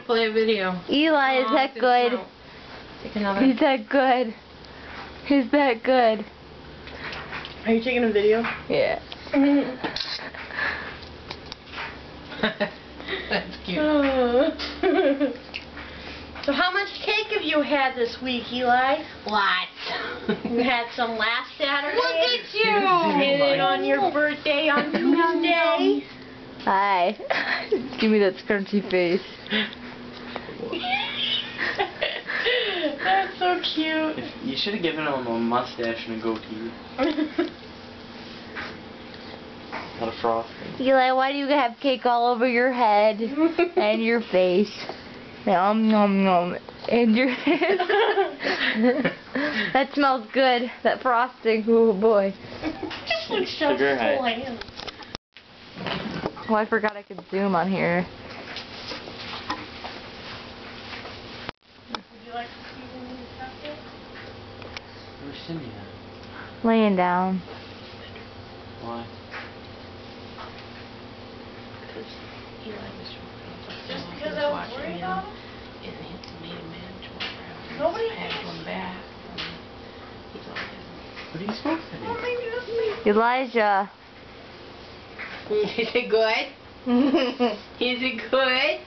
play a video. Eli, is that good? Take another. Is that good? Is that good? Are you taking a video? Yeah. That's cute. So how much cake have you had this week, Eli? Lots. You had some last Saturday. Look at you. And then on your birthday on Tuesday. Hi. Give me that scrunchy face. That's so cute. You should have given him a mustache and a goatee. Not a frosting. Eli, why do you have cake all over your head and your face? Nom nom nom. And your that smells good. That frosting. Oh boy. Just looks so Sugar high. bland. Oh, I forgot I could zoom on here. Would you like to see the new cupcake? Where's Cindy at? Laying down. Why? Because Eli was Just because I was worried about him? and he made a man Nobody had thinks- one back. He's always. What are you supposed to Well, do? maybe that's me. Elijah. Is it good? Is it good?